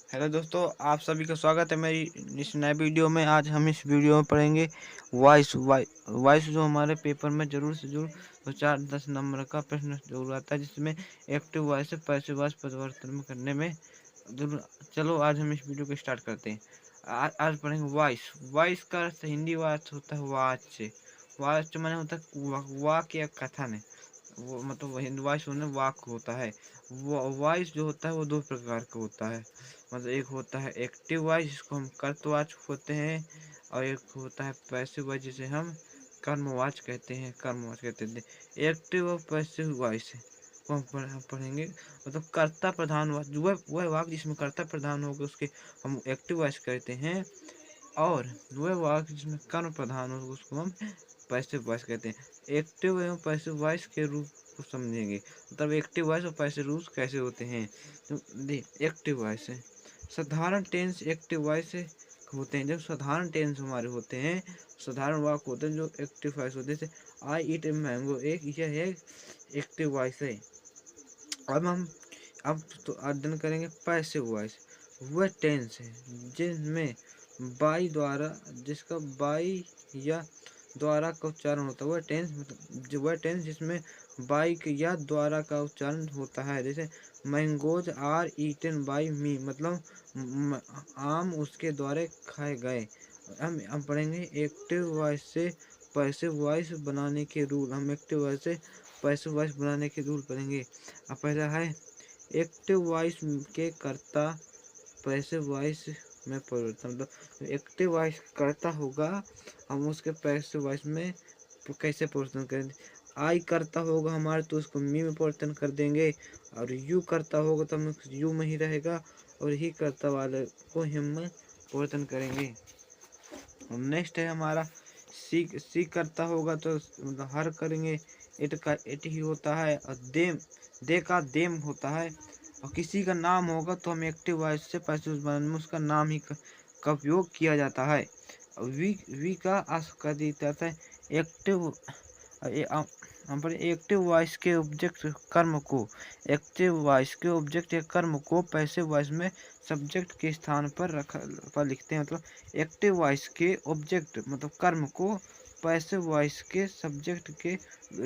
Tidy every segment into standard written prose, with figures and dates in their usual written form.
Hello दोस्तों, आप सभी का स्वागत है मेरी इस नए वीडियो में। आज हम इस वीडियो में पढ़ेंगे वॉइस जो हमारे पेपर में जरूर से जरूर 2 4 10 नंबर का प्रश्न जरूर आता है, जिसमें एक्टिव वॉइस से पैसिव वॉइस परिवर्तन करने में जरूर। चलो आज हम इस वीडियो को स्टार्ट करते हैं। आज पढ़ेंगे वॉइस। वॉइस का अर्थ हिंदी वाच होता है वाच्य। वाच्य माने होता है वाक्य या कथन। वो मतलब हिंदी वॉइस में वाक होता है। वॉइस जो होता है वो दो प्रकार का होता है। मतलब एक होता है एक्टिव वॉइस, जिसको हम कर्तवाचक होते हैं, और एक होता है पैसिव वॉइस, जिसे हम कर्मवाचक कहते हैं। एक्टिव और पैसिव वॉइस को हम पढ़ेंगे। मतलब कर्ता प्रधान वाक्य, वह वाक्य जिसमें कर्ता प्रधान होगा उसके हम एक्टिव वॉइस कहते हैं, और वह वाक्य जिसमें कर्म प्रधान होगा उसको हम पैसिव वॉइस कहते हैं। एक्टिव एवं पैसिव वॉइस के रूप को समझेंगे। मतलब एक्टिव वॉइस और पैसिव रूप कैसे होते हैं। तो एक्टिव वॉइस है साधारण टेंस। एक्टिव वॉइस होते हैं जब साधारण टेंस हमारे होते हैं, साधारण वाक्य होते हैं जो एक्टिव वॉइस होते हैं। जैसे आई ईट ए मैंगो, यह एक्टिव वॉइस है। अब तो अध्ययन करेंगे पैसिव वॉइस। वह टेंस है जिनमें बाई द्वारा, जिसका बाई या द्वारा का उच्चारण होता है। वह टेंस मतलब वह टेंस जिसमें बाई या द्वारा का उच्चारण होता है। जैसे मैंगोज आर ईटन बाई मी, मतलब आम उसके द्वारा खाए गए। हम पढ़ेंगे एक्टिव वॉइस से पैसिव वॉइस बनाने के रूल। हम एक्टिव वॉइस से पैसिव वॉइस बनाने के रूल पढ़ेंगे। अब पहला है एक्टिव वॉइस के कर्ता पैसिव वॉइस में परिवर्तन। मतलब एक्टिव वॉइस करता होगा, हम उसके पैसिव वॉइस में कैसे परिवर्तन करेंगे। आई करता होगा हमारे तो उसको मी में परिवर्तन कर देंगे, और यू करता होगा तो हम यू में ही रहेगा, और ही करता वाले को हिम में परिवर्तन करेंगे। नेक्स्ट है हमारा सी करता होगा तो मतलब हर करेंगे। इट का इट ही होता है, और दे का देम होता है। और किसी का नाम होगा तो हम एक्टिव वॉइस से पैसिव बनाने में उसका नाम ही का उपयोग किया जाता है। वी का कर दिया जाता है एक्टिव। हम पर एक्टिव वॉइस के ऑब्जेक्ट कर्म को, एक्टिव वॉइस के ऑब्जेक्ट या कर्म को पैसिव वॉइस में सब्जेक्ट के स्थान पर लिखते हैं। मतलब एक्टिव वॉइस के ऑब्जेक्ट मतलब कर्म को पैसिव वॉइस के सब्जेक्ट के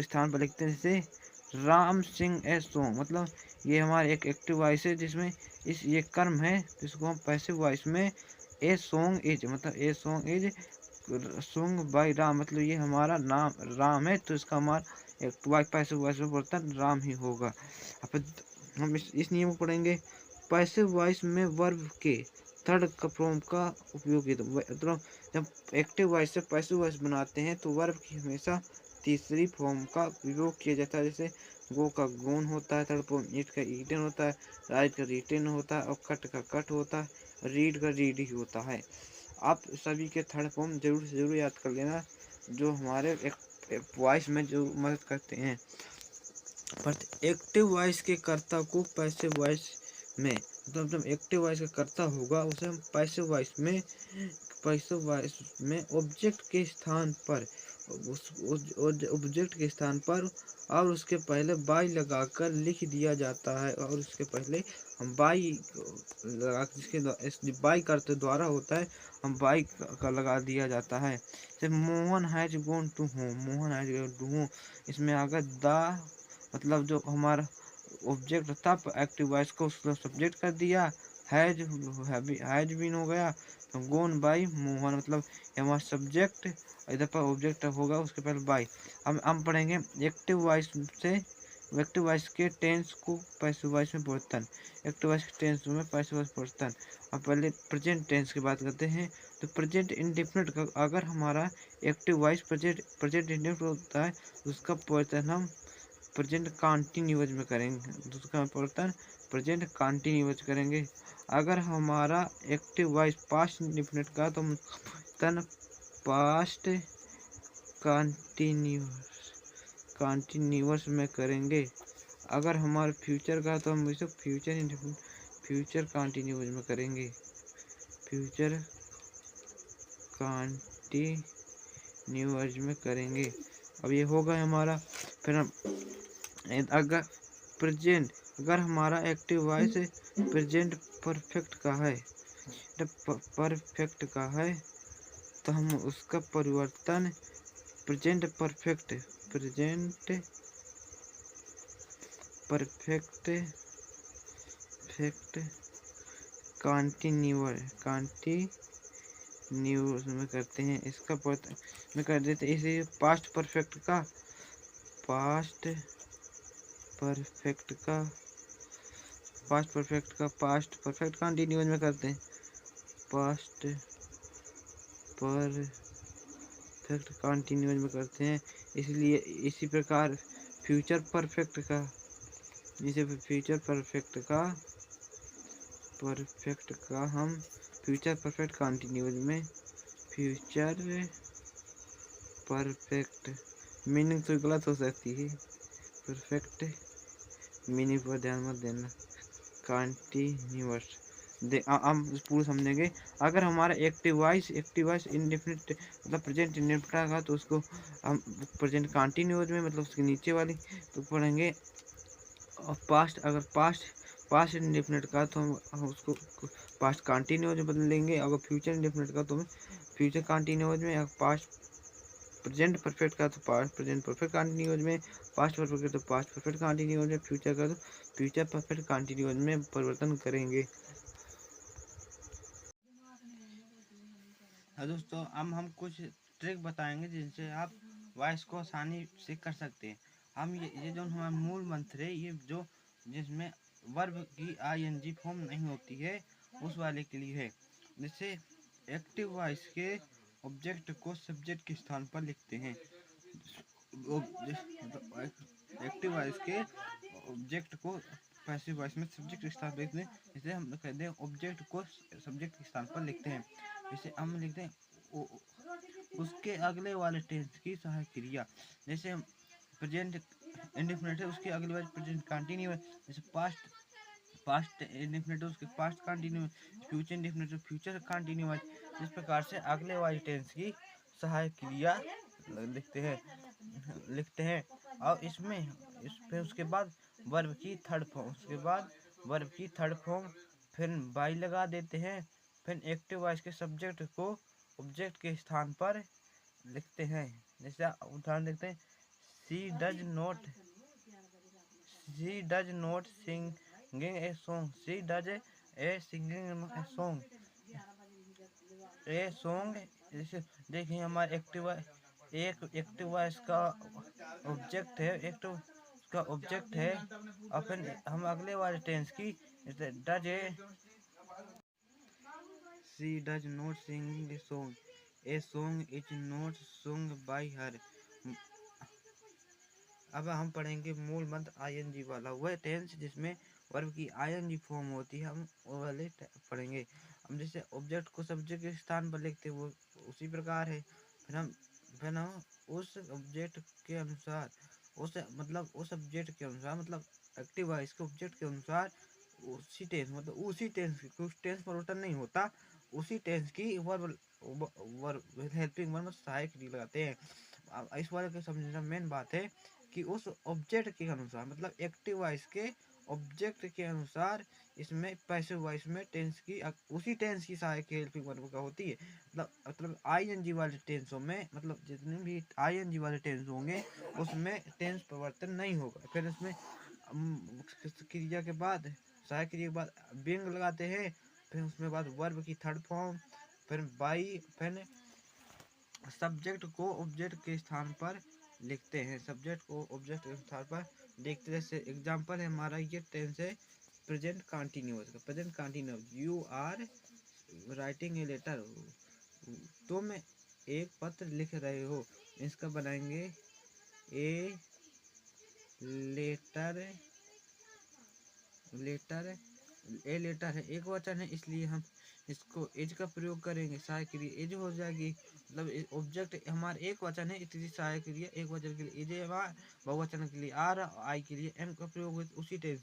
स्थान पर लिखते हैं। जैसे राम सिंह ए सॉन्ग, मतलब ये हमारा एक एक्टिव वॉइस है जिसमें ये कर्म है, जिसको हम पैसिव वॉइस में ए सॉन्ग इज, मतलब a song is song by Ram, मतलब ये हमारा नाम राम है, तो इसका हमारा एक पैसिव वॉइस में परिवर्तन राम ही होगा। अब हम इस नियम को पढ़ेंगे। पैसिव वॉइस में वर्ब के थर्ड फॉर्म का उपयोग, मतलब जब एक्टिव वॉइस से पैसिव वॉइस बनाते हैं तो वर्ब की हमेशा तीसरी फॉर्म का उपयोग किया जाता है। जैसे गो का गोन होता है थर्ड फॉर्म, ईट का ईटन होता है, राइट का रिटेन होता है, और कट का कट होता है, रीड का रीड ही होता है। आप सभी के थर्ड फॉर्म जरूर से जरूर याद कर लेना, जो हमारे एक वॉइस में जो मदद करते हैं। पर एक्टिव वॉइस के कर्ता को पैसिव वॉइस में, मतलब जब एक्टिव वॉइस का कर्ता होगा उसे हम पैसिव वॉइस में ऑब्जेक्ट के स्थान पर, उस ऑब्जेक्ट के स्थान पर और उसके पहले बाई लगाकर लिख दिया जाता है। और उसके पहले हम बाई लगा, जिसके बाई करते द्वारा होता है, हम बाई का लगा दिया जाता है। जैसे Mohan has gone to home, Mohan has gone to home, इसमें अगर द मतलब जो हमारा ऑब्जेक्ट था एक्टिव वॉइस को उसको सब्जेक्ट कर दिया, हैज बीन हो गया, तो गोन बाई मोहन, मतलब हमारा सब्जेक्ट, इधर पर ऑब्जेक्ट होगा उसके पहले बाई। हम पढ़ेंगे एक्टिव वॉइस से एक्टिव वॉइस के टेंस को पैसिव वॉइस में परिवर्तन। एक्टिव वॉइस के टेंस में पैसिव वॉइस परिवर्तन। अब पहले प्रेजेंट टेंस की बात करते हैं। तो प्रेजेंट इंडेफिनिट का अगर हमारा एक्टिव वॉइस प्रेजेंट इंडेफिनिट होता है, उसका परिवर्तन हम प्रेजेंट कंटिन्यूअस में करेंगे। दूसरा परिवर्तन प्रेजेंट कंटिन्यूअस करेंगे। अगर हमारा एक्टिव वॉइस पास्ट इंडेफिनिट का तो हम परिवर्तन पास्ट कंटिन्यूअस में करेंगे। अगर हमारे फ्यूचर का तो हम इसे फ्यूचर कंटिन्यूअस में करेंगे। फ्यूचर कंटिन्यूअस में करेंगे। अब ये होगा हमारा। फिर हम अगर प्रेजेंट अगर हमारा एक्टिव वॉइस प्रेजेंट परफेक्ट का है, परफेक्ट का है, तो हम उसका परिवर्तन प्रेजेंट परफेक्ट फेक्ट कंटिन्यूस में करते हैं। इसका में कर देते इसे पास्ट परफेक्ट का पास्ट परफेक्ट कंटिन्यूस में करते हैं। पास्ट परफेक्ट कंटिन्यूस में करते हैं। इसलिए इसी प्रकार फ्यूचर परफेक्ट का हम फ्यूचर परफेक्ट कंटिन्यूस में फ्यूचर परफेक्ट मीनिंग तो गलत हो सकती है, परफेक्ट मीनिंग पर ध्यान मत देना। कंटिन्यूस हम पूरा समझेंगे। अगर हमारा एक्टिव वॉइस इंडेफिनिट मतलब प्रेजेंट इंडेफिनिट का, तो उसको हम प्रेजेंट कंटिन्यूस में मतलब उसके नीचे वाली तो पढ़ेंगे। और पास्ट अगर पास्ट इंडेफिनिट का, तो हम उसको पास्ट कंटिन्यूस में बदलेंगे। अगर फ्यूचर इंडेफिनिट का, तो हम फ्यूचर कंटिन्यूस में। अगर पास्ट प्रेजेंट परफेक्ट का, तो पास्ट प्रेजेंट परफेक्ट कंटिन्यूस में। पास्ट परफेक्ट का, तो पास्ट परफेक्ट कंटिन्यूस में। फ्यूचर का, तो फ्यूचर परफेक्ट कंटिन्यूस में परिवर्तन करेंगे। हाँ दोस्तों, अब हम कुछ ट्रिक बताएंगे जिनसे आप वॉइस को आसानी से कर सकते हैं। हम ये जो हमारा मूल मंत्र है, ये जो जिसमें वर्ब की आईएनजी फॉर्म नहीं होती है, उस वाले के लिए है। जैसे एक्टिव वॉइस के ऑब्जेक्ट को सब्जेक्ट के स्थान पर लिखते हैं। एक्टिव वॉइस के ऑब्जेक्ट को पैसिव वॉइस में सब्जेक्ट के स्थान पर लिखते हैं। जैसे हम कहते हैं ऑब्जेक्ट को सब्जेक्ट के स्थान पर लिखते हैं। जैसे हम लिखते हैं उसके अगले वाले टेंस की सहायक क्रिया। जैसे प्रेजेंट इंडेफिनिट है, उसके अगले वाले प्रेजेंट कंटिन्यूस। जैसे पास्ट इंडेफिनिट है, उसके पास्ट कंटिन्यूस। फ्यूचर इंडेफिनिट है, फ्यूचर कंटिन्यूस। इस प्रकार से अगले वाले टेंस की सहायक क्रिया लिखते हैं। और इसमें उसके बाद वर्ब की थर्ड फॉर्म, फिर बाई लगा देते हैं। फिर एक्टिव वॉइस के सब्जेक्ट को ऑब्जेक्ट के स्थान पर लिखते हैं। जैसे उदाहरण देखते हैं, she does not singing a song. She does A singing a song. जैसे देखिए हमारे एक्टिव वॉइस का ऑब्जेक्ट है, और फिर हम अगले वाले टेंस की she does not singing a song is not sung bye हर। अब हम पढ़ेंगे मूल मंत्र आईएनजी वाला, वह टेंस जिसमें वर्ब की आईएनजी फॉर्म होती है, हम वो वाले पढ़ेंगे। हम जैसे ऑब्जेक्ट को सब्जेक्ट के स्थान पर लिखते हैं, वो उसी प्रकार है। फिर हम उस ऑब्जेक्ट के अनुसार उस ऑब्जेक्ट के अनुसार मतलब एक्टिव वॉइस के ऑब्जेक्ट के अनुसार उसी टेंस कुछ टेंस परिवर्तन नहीं होता, उसी टेंस की वर्ब हेल्पिंग वर्ब सहायक लगाते हैं। इस वाले को समझना मेन बात है कि उस ऑब्जेक्ट के अनुसार मतलब एक्टिव वॉइस के ऑब्जेक्ट के अनुसार इसमें पैसिव वॉइस में टेंस की उसी टेंस की सहायक हेल्पिंग वर्ब का होती है। मतलब आईएनजी वाले टेंसों में मतलब जितने भी आईएनजी वाले टेंस होंगे उसमें टेंस परिवर्तन नहीं होगा। फिर उसमें क्रिया के बाद सहायक क्रिया के बाद बिंग लगाते हैं। फिर उसमें बाद वर्ब की थर्ड फॉर्म, फिर बाई, फिर सब्जेक्ट को ऑब्जेक्ट के स्थान पर लिखते हैं। जैसे एग्जांपल है हमारा ये टेंस है present continuous. You are writing a letter, तुम एक पत्र लिख रहे हो। इसका बनाएंगे ए लेटर है, एक वचन है, इसलिए हम इसको एज का प्रयोग करेंगे। सहायक क्रिया एज हो जाएगी। मतलब ऑब्जेक्ट हमारे एक वचन है, इसलिए सहायक क्रिया एक वचन के लिए एज है, बहुवचन के लिए आर, आई के लिए एम का प्रयोग हो उसी टेंस।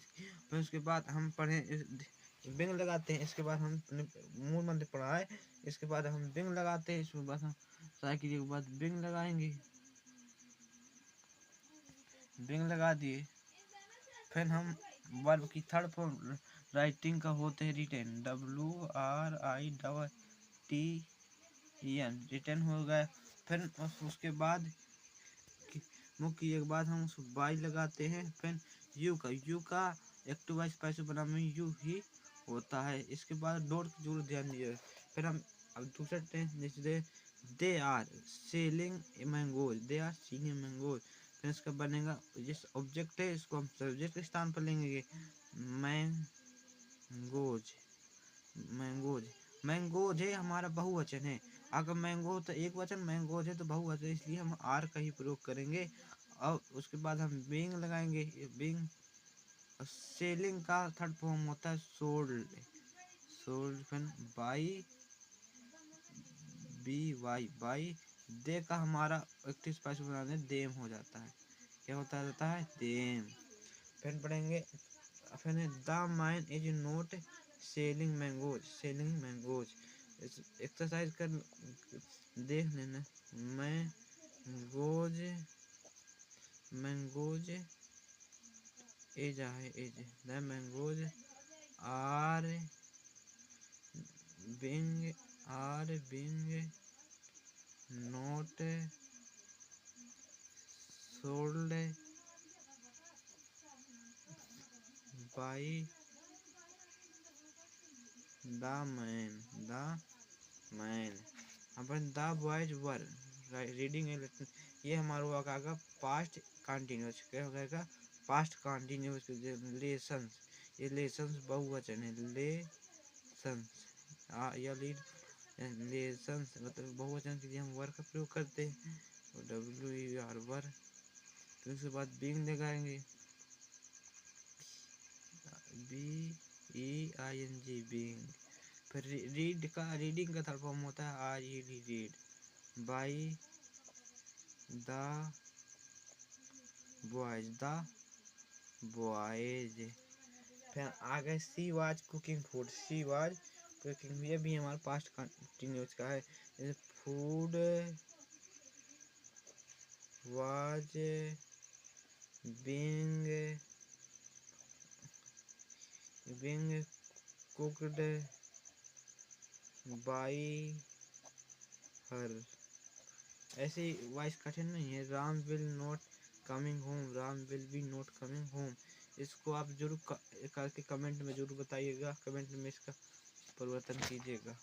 फिर उसके बाद हम पढ़े बिंग लगाते हैं। इसके बाद हम मूल मंत्र पढ़ा है, इसके बाद हम बिंग लगाते हैं। इसके बाद हम सहायक क्रिया के बाद बिंग लगाएंगे, बिंग लगा दिए। फिर हम वर्ब की थर्ड फॉर्म राइटिंग का होते हैं रिटेन, WRITEN, रिटेन हो गया। फिर उसके बाद मुख्य एक बाद हम उस बाई लगाते हैं। फिर यू का एक्टिव वॉइस पैसिव बना में यू ही होता है। इसके बाद डॉट की जरूर ध्यान दीजिए। फिर हम अब दूसरा टेंस जैसे they are selling mangoes, they are selling mangoes. फिर इसका बनेगा जिस ऑब्जेक्ट है इसको हम सब्जेक्ट के स्थान पर लेंगे, मैंगोज, मैंगोज। मैंगोज है हमारा बहुवचन है। अगर मैंगो तो एक वचन, मैंगोज है तो बहुवचन, इसलिए हम आर का ही प्रयोग करेंगे। और उसके बाद हम बीइंग लगाएंगे। बीइंग सेलिंग का थर्ड फॉर्म होता है सोल्ड, सोल्ड। फिर बाई, बाई दे का हमारा एक्टिव पैसिव बनाने देम हो जाता है। क्या होता रहता है? देम। फिर पढ़ेंगे फिर the man is not selling mangoes, selling mangoes. Exercise कर देख लेना। मैंगोज, मैंगोज एज है, as the mangoes are being not sold by the man, the man. अपन द बॉयज वर रीडिंग, ये हमारा हुआ का पास्ट कंटिन्यूस। क्या हो गएगा? Past continuous. लेसन्स, ये लेसन्स बहुवचन है, लेसन्स। या लीड लेसन्स मतलब बहुवचन के लिए हम वर का प्रयोग करते हैं, WER वर। फिर उसके बाद बीइंग लगाएंगे, BEING बीइंग। फिर रीड का रीडिंग का थर्ड फॉर्म होता है RED, read. By the boys, the boys. फिर आगे she was cooking food, she was cooking, ये भी हमारा पास्ट कंटिन्यूस का है। जैसे food was being cooked by her. ऐसे वॉइस कठिन नहीं है। Ram will not coming home, Ram will be not coming home. इसको आप जरूर करके कमेंट में जरूर बताइएगा, कमेंट में इसका परिवर्तन कीजिएगा।